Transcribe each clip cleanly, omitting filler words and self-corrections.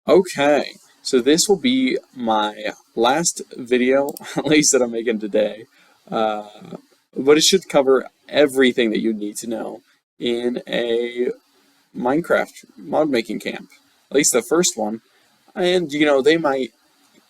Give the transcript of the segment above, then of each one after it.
Okay, so this will be my last video, at least that I'm making today. Uh, but it should cover everything that you need to know in a Minecraft mod making camp. At least the first one. And they might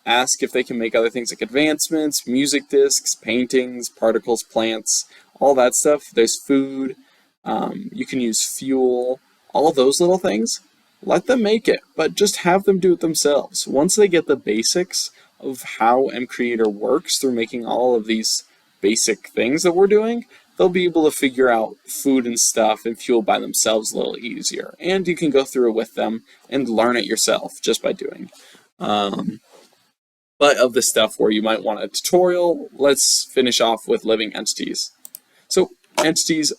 ask if they can make other things like advancements, music discs, paintings, particles, plants, all that stuff. There's food. You can use fuel, all those little things. Let them make it, but just have them do it themselves. Once they get the basics of how MCreator works through making all of these basic things that we're doing, they'll be able to figure out food and stuff and fuel by themselves a little easier. And you can go through it with them and learn it yourself just by doing. But of the stuff where you might want a tutorial, let's finish off with living entities. So entities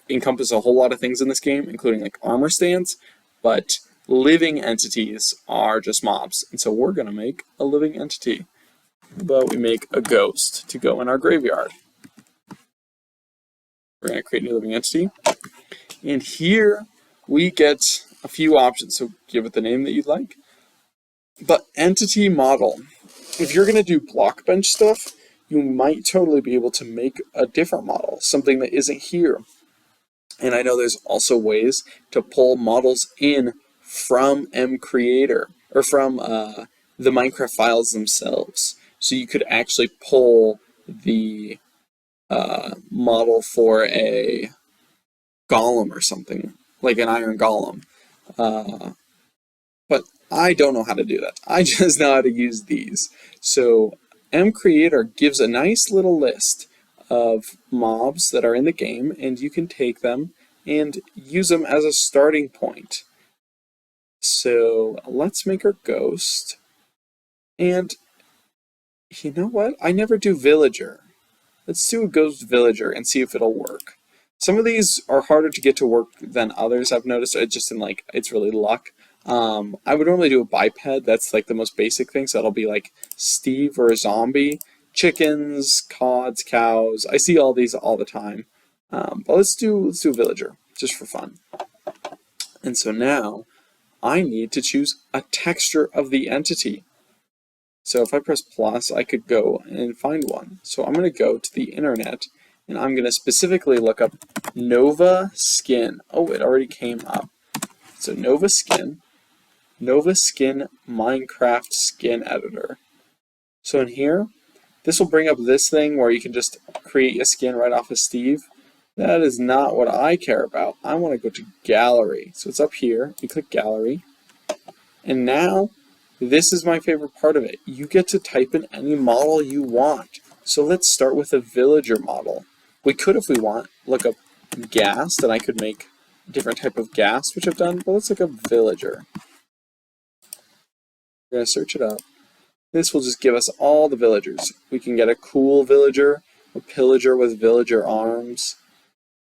encompass a whole lot of things in this game, including like armor stands, but living entities are just mobs. And so we're gonna make a living entity. But we make a ghost to go in our graveyard. We're gonna create a new living entity. And here we get a few options. So give it the name that you'd like. But entity model. If you're gonna do Blockbench stuff, you might totally be able to make a different model, something that isn't here. And I know there's also ways to pull models in from MCreator or from the Minecraft files themselves. So you could actually pull the model for a golem or something, like an iron golem. But I don't know how to do that. I just know how to use these. So MCreator gives a nice little list of mobs that are in the game, and you can take them and use them as a starting point. So let's make our ghost. And you know what? I never do villager. Let's do a ghost villager and see if it'll work. Some of these are harder to get to work than others, I've noticed. It's really luck. I would normally do a biped. That's like the most basic thing. So that'll be like Steve or a zombie. Chickens, cods, cows. I see all these all the time. But let's do villager just for fun. And so now I need to choose a texture of the entity. So if I press plus, I could go and find one. So I'm going to go to the internet and I'm going to specifically look up Nova Skin. Oh, it already came up. So Nova Skin Minecraft Skin Editor. So in here, this will bring up this thing where you can just create a skin right off of Steve. That is not what I care about. I want to go to Gallery. So it's up here. You click Gallery. And now, this is my favorite part of it. You get to type in any model you want. So let's start with a villager model. We could, if we want, look up ghast, and I could make a different type of ghast, which I've done. But let's look up villager. We're going to search it up. This will just give us all the villagers. We can get a cool villager, a pillager with villager arms,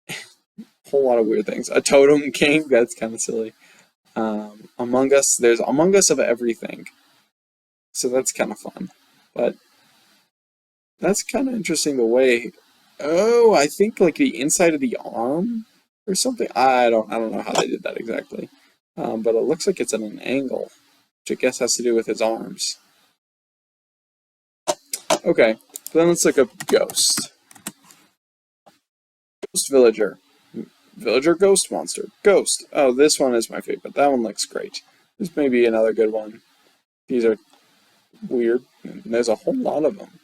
a whole lot of weird things. A totem king, that's kind of silly. Among Us, there's Among Us of everything. So that's kind of fun. But that's kind of interesting the way, oh, I think like the inside of the arm or something. I don't know how they did that exactly. But it looks like it's at an angle, which I guess has to do with his arms. Okay, then let's look up ghost. Ghost villager. Villager ghost monster. Ghost. Oh, this one is my favorite. That one looks great. This may be another good one. These are weird. And there's a whole lot of them.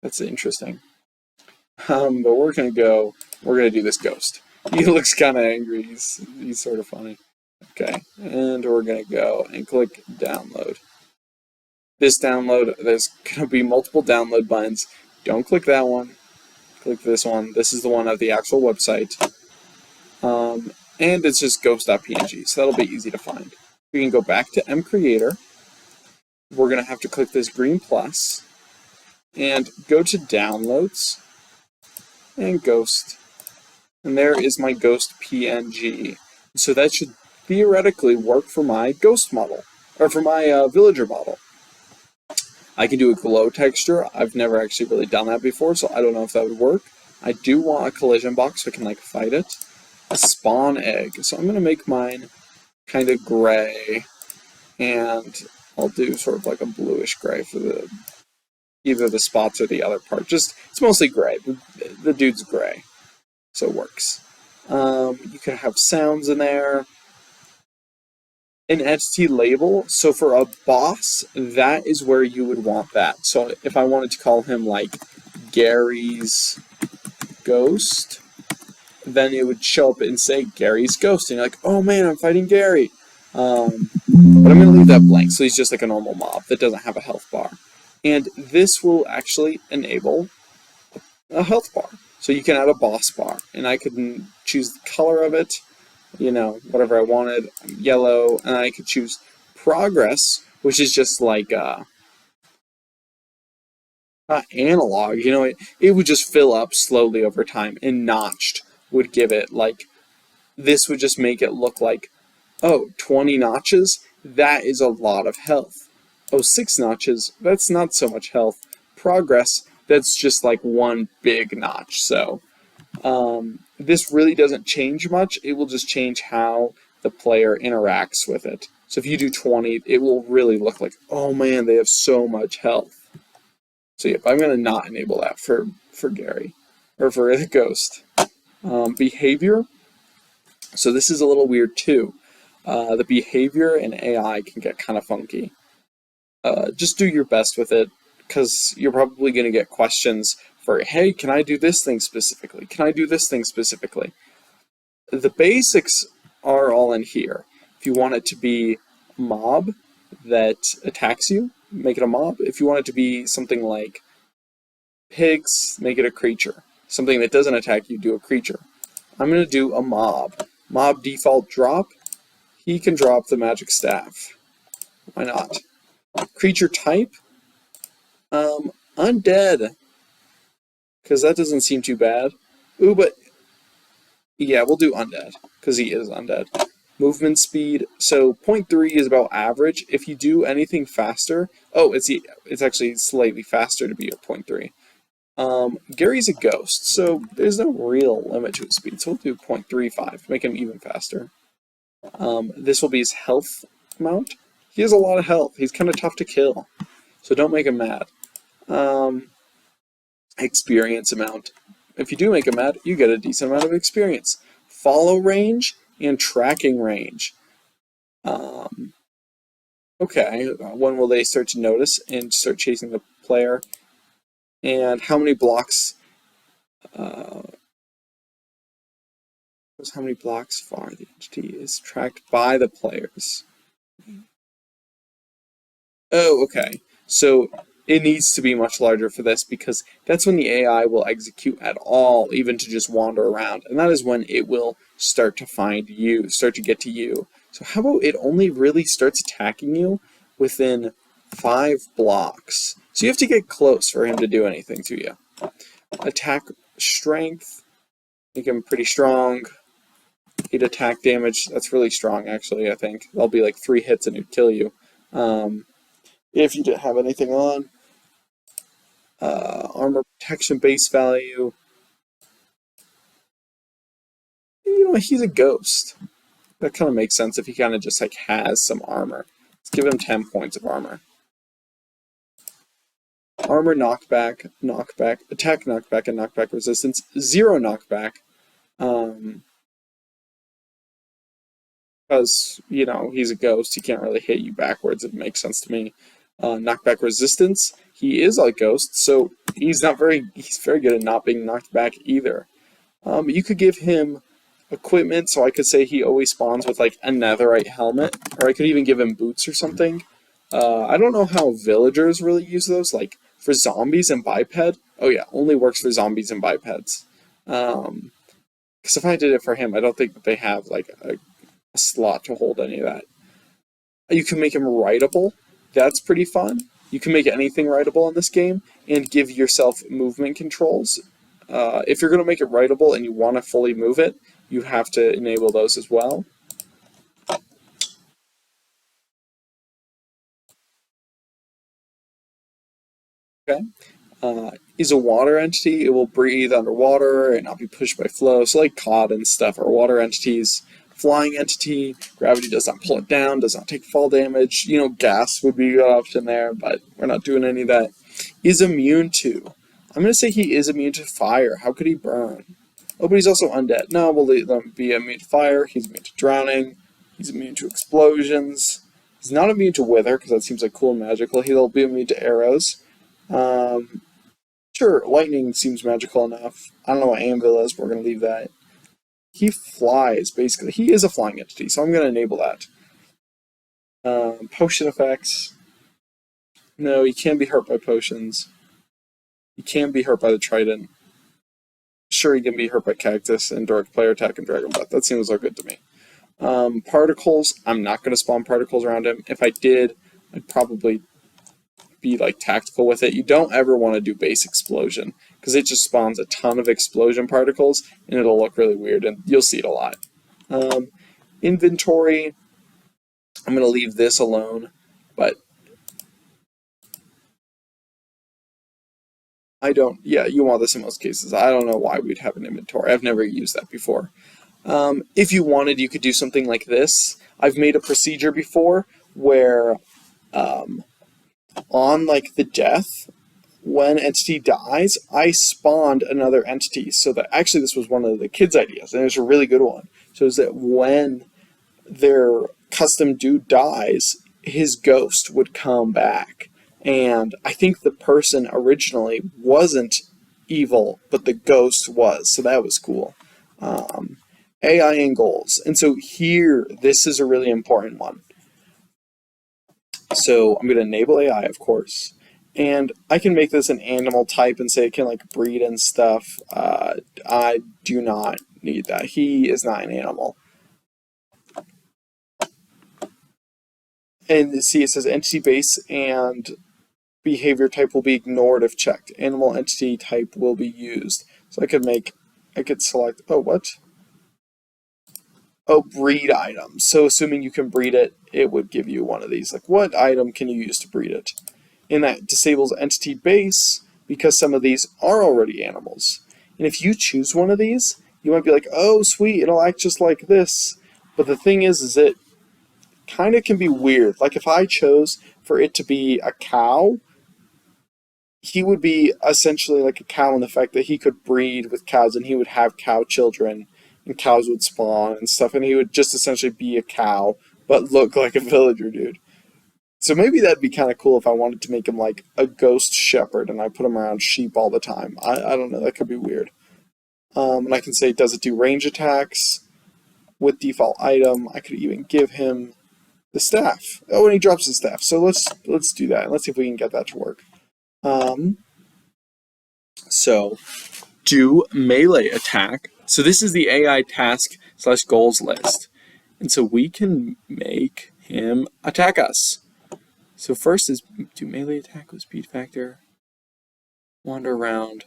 That's interesting. But we're gonna do this ghost. He looks kind of angry. He's sort of funny. Okay, and we're gonna go and click download. This download, there's going to be multiple download buttons. Don't click that one. Click this one. This is the one of the actual website. And it's just ghost.png, so that'll be easy to find. We can go back to MCreator. We're going to have to click this green plus and go to downloads and ghost. And there is my ghost PNG. So that should theoretically work for my ghost model, or for my villager model. I can do a glow texture. I've never actually really done that before, so I don't know if that would work. I do want a collision box so I can like fight it. A spawn egg. So I'm going to make mine kind of gray. and I'll do sort of like a bluish gray for either the spots or the other part. Just, it's mostly gray. The dude's gray, so it works. You can have sounds in there. An entity label, so for a boss, that is where you would want that. So if I wanted to call him like Gary's Ghost, then it would show up and say Gary's Ghost, and you're like, oh man, I'm fighting Gary. But I'm going to leave that blank, so he's just like a normal mob that doesn't have a health bar. And this will actually enable a health bar. So you can add a boss bar, and I could choose the color of it, you know, whatever I wanted, yellow, and I could choose progress, which is just like not analog, you know, it would just fill up slowly over time, and notched would give it like, this would just make it look like, oh, 20 notches, that is a lot of health. Oh, 6 notches, that's not so much health. Progress, that's just like one big notch. So this really doesn't change much. It will just change how the player interacts with it. So if you do 20, it will really look like, oh man, they have so much health. So yep, I'm going to not enable that for Gary, or for the Ghost. Behavior. So this is a little weird too. The behavior in AI can get kind of funky. Just do your best with it, because you're probably going to get questions for, hey, can I do this thing specifically? Can I do this thing specifically? The basics are all in here. If you want it to be a mob that attacks you, make it a mob. If you want it to be something like pigs, make it a creature. Something that doesn't attack you, do a creature. I'm going to do a mob. Mob default drop. He can drop the magic staff. Why not? Creature type. Undead. Because that doesn't seem too bad. Ooh, but yeah, we'll do undead, because he is undead. Movement speed, so 0.3 is about average. If you do anything faster, oh, it's actually slightly faster to be at 0.3. Gary's a ghost, so there's no real limit to his speed, so we'll do 0.35, make him even faster. This will be his health amount. He has a lot of health. He's kind of tough to kill, so don't make him mad. Experience amount. If you do make him mad, you get a decent amount of experience. Follow range and tracking range. Okay, when will they start to notice and start chasing the player? And how many blocks? How many blocks far the entity is tracked by the players? Oh, okay. So it needs to be much larger for this, because that's when the AI will execute at all, even to just wander around. And that is when it will start to find you, start to get to you. So how about it only really starts attacking you within 5 blocks? So you have to get close for him to do anything to you. Attack strength, make him pretty strong. 8 attack damage, that's really strong actually, I think. That'll be like 3 hits and it'd kill you. If you didn't have anything on. Armor protection base value. You know, he's a ghost. That kind of makes sense if he kind of just like has some armor. Let's give him 10 points of armor. Armor knockback, attack knockback, and knockback resistance. 0 knockback. Because, you know, he's a ghost, he can't really hit you backwards. It makes sense to me. Knockback resistance. He is a ghost, so he's very good at not being knocked back either. You could give him equipment, so I could say he always spawns with like a netherite helmet, or I could even give him boots or something. I don't know how villagers really use those, like for zombies and biped. Oh yeah, only works for zombies and bipeds. Because if I did it for him, I don't think that they have like a slot to hold any of that. You can make him writable. That's pretty fun. You can make anything writable in this game and give yourself movement controls. If you're going to make it writable and you want to fully move it, you have to enable those as well. Okay. Is a water entity. It will breathe underwater and not be pushed by flow. So like cod and stuff are water entities. flying entity. Gravity does not pull it down, does not take fall damage. You know, gas would be a good option there, but we're not doing any of that. Is immune to. I'm going to say he is immune to fire. How could he burn? Oh, but he's also undead. No, we'll let him be immune to fire. He's immune to drowning. He's immune to explosions. He's not immune to wither, because that seems like cool and magical. He'll be immune to arrows. Sure, lightning seems magical enough. I don't know what anvil is, but we're going to leave that. He flies, basically. He is a flying entity, so I'm going to enable that. Potion effects. No, he can be hurt by potions. He can be hurt by the trident. Sure, he can be hurt by cactus and direct player attack and dragon breath. That seems all good to me. Particles. I'm not going to spawn particles around him. If I did, I'd probably be like tactical with it. You don't ever want to do base explosion because it just spawns a ton of explosion particles and it'll look really weird, and you'll see it a lot. Inventory. I'm going to leave this alone, but I don't, yeah, you want this in most cases. I don't know why we'd have an inventory. I've never used that before. If you wanted, you could do something like this. I've made a procedure before where on like the death, when entity dies, I spawned another entity. So that actually this was one of the kids' ideas, and it was a really good one. So is that when their custom dude dies, his ghost would come back. And I think the person originally wasn't evil, but the ghost was. So that was cool. AI and goals. And so here, this is a really important one. So I'm going to enable AI, of course. And I can make this an animal type and say it can like breed and stuff. I do not need that. He is not an animal. And see, it says entity base and behavior type will be ignored if checked. Animal entity type will be used. So I could select, oh, what? Oh, breed items. So assuming you can breed it, it would give you one of these. Like, what item can you use to breed it? And that disables entity base because some of these are already animals. And if you choose one of these, you might be like, oh, sweet, it'll act just like this. But the thing is it kind of can be weird. Like if I chose for it to be a cow, he would be essentially like a cow in the fact that he could breed with cows and he would have cow children and cows would spawn and stuff, and he would just essentially be a cow but look like a villager dude. So maybe that'd be kind of cool if I wanted to make him like a ghost shepherd and I put him around sheep all the time. I don't know, that could be weird. And I can say, does it do range attacks with default item? I could even give him the staff. Oh, and he drops his staff. So let's do that. Let's see if we can get that to work. So do melee attack. So this is the AI task / goals list. And so we can make him attack us. So first is do melee attack with speed factor. Wander around.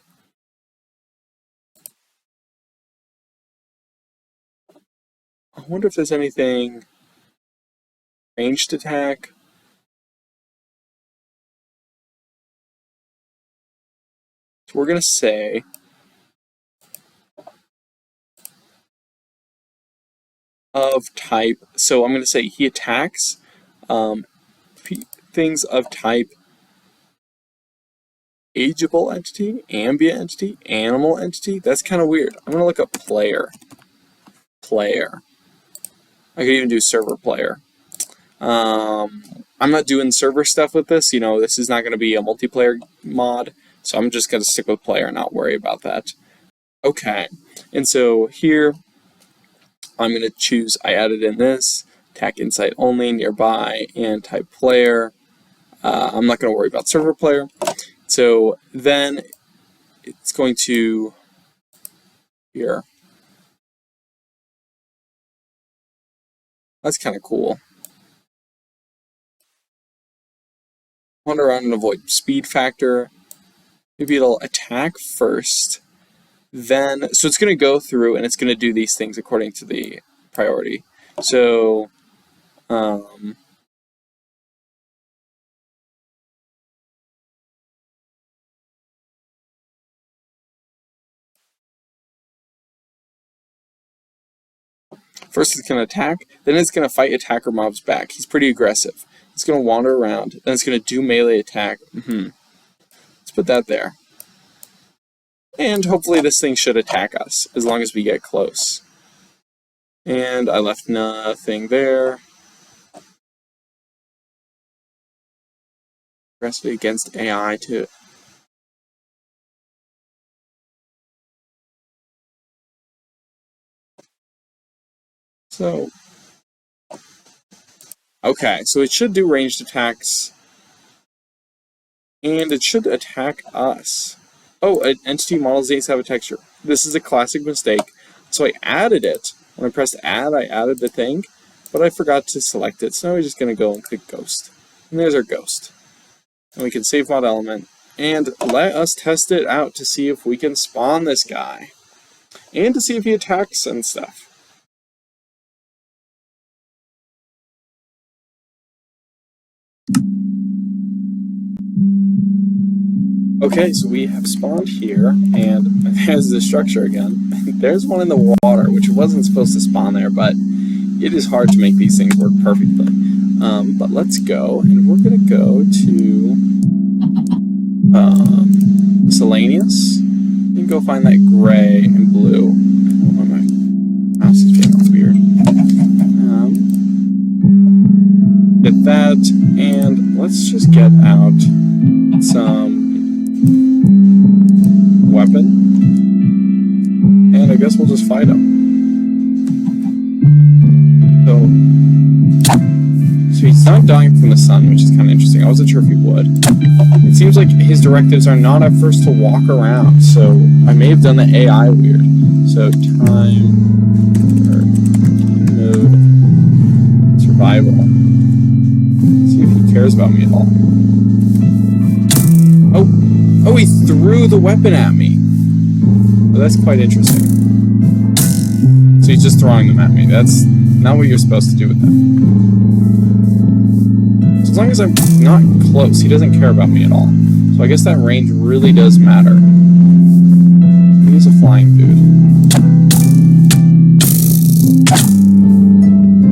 I wonder if there's anything ranged attack. So we're going to say of type. So I'm going to say he attacks things of type ageable entity, ambient entity, animal entity. That's kind of weird. I'm going to look up player. I could even do server player. I'm not doing server stuff with this. You know, this is not going to be a multiplayer mod, so I'm just going to stick with player and not worry about that. Okay, and so here I'm going to choose, I added in this, attack insight only, nearby, and type player. I'm not going to worry about server player. So then it's going to, here. That's kind of cool. Wander around and avoid speed factor. Maybe it'll attack first. Then, so it's going to go through and it's going to do these things according to the priority. So, First it's going to attack, then it's going to fight attacker mobs back. He's pretty aggressive. It's going to wander around, then it's going to do melee attack. Let's put that there. And hopefully this thing should attack us, as long as we get close. And I left nothing there. Aggressive against AI too. So, okay, so it should do ranged attacks, and it should attack us. Oh, an entity model doesn't have a texture. This is a classic mistake. So I added it. When I pressed add, I added the thing, but I forgot to select it. So now we're just going to go and click ghost. And there's our ghost. And we can save mod element, and let us test it out to see if we can spawn this guy, and to see if he attacks and stuff. Okay, so we have spawned here, and there's the structure again. There's one in the water, which wasn't supposed to spawn there, but it is hard to make these things work perfectly. But let's go, and we're going to go to Miscellaneous, and go find that gray and blue. Oh, my mouse is being all weird. Get that, and let's just get out some weapon, and I guess we'll just fight him. So he's not dying from the sun, which is kind of interesting. I wasn't sure if he would. It seems like his directives are not at first to walk around, so I may have done the AI weird. So time, or mode, survival. Let's see if he cares about me at all. Oh, he threw the weapon at me. Oh, that's quite interesting. So he's just throwing them at me. That's not what you're supposed to do with them. So as long as I'm not close, he doesn't care about me at all. So I guess that range really does matter. He's a flying dude.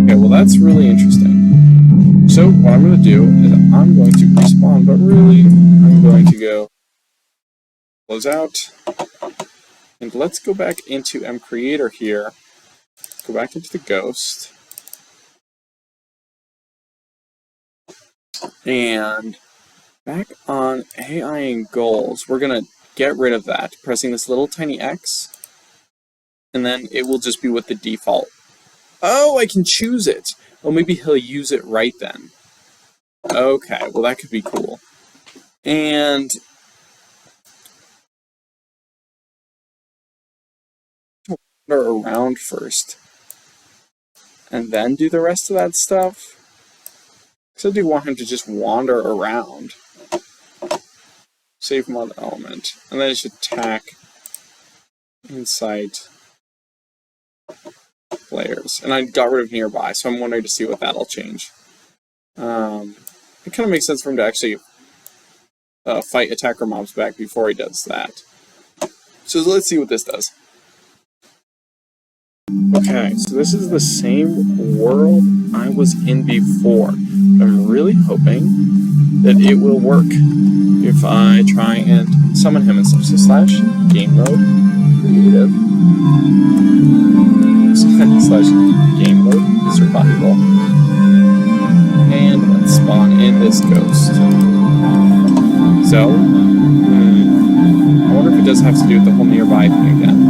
Okay, well that's really interesting. So what I'm going to do is I'm going to respawn, but really I'm going to go close out, and let's go back into MCreator here, go back into the ghost, and back on AI and goals, we're going to get rid of that, pressing this little tiny X, and then it will just be with the default. Oh, I can choose it! Oh, maybe he'll use it right then. Okay, well that could be cool. And wander around first, and then do the rest of that stuff. Because I do want him to just wander around. Save mod element, and then it should attack inside players. And I got rid of nearby, so I'm wondering to see what that'll change. It kind of makes sense for him to actually fight attacker mobs back before he does that. So let's see what this does. Okay, so this is the same world I was in before. I'm really hoping that it will work if I try and summon him and stuff. So slash game mode, creative, slash game mode, survival, and let's spawn in this ghost. So, I wonder if it does have to do with the whole nearby thing again.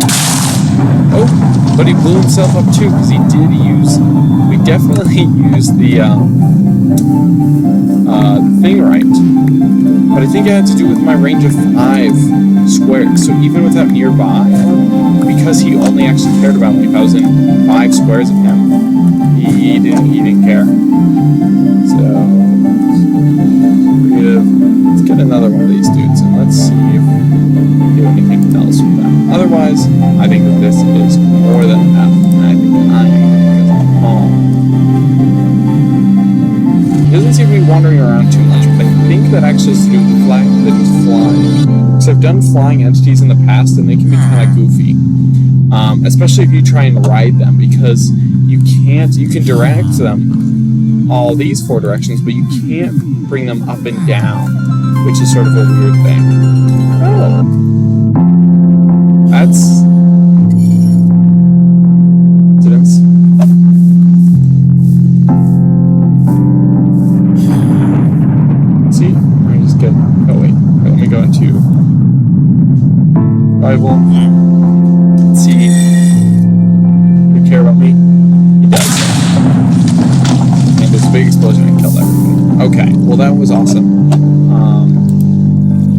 Oh, but he blew himself up too, because he did use, we definitely used the thing right. But I think it had to do with my range of 5 squares. So even without nearby, because he only actually cared about me if I was in 5 squares of him, he didn't care. So let's get another one of these dudes and let's see if we can do anything else with them. Otherwise, I think that this is more than enough, and I think I am going to go home. He doesn't seem to be wandering around too much, but I think that actually is to do with the fact that he's flying. Because I've done flying entities in the past, and they can be kind of goofy. especially if you try and ride them, because you can direct them all these 4 directions, but you can't bring them up and down, which is sort of a weird thing. Oh. That's coincidence. See? Let me just get, oh wait, let me go into rival. Let's see. You care about me? He does. And there's a big explosion and killed everything. Okay, well that was awesome.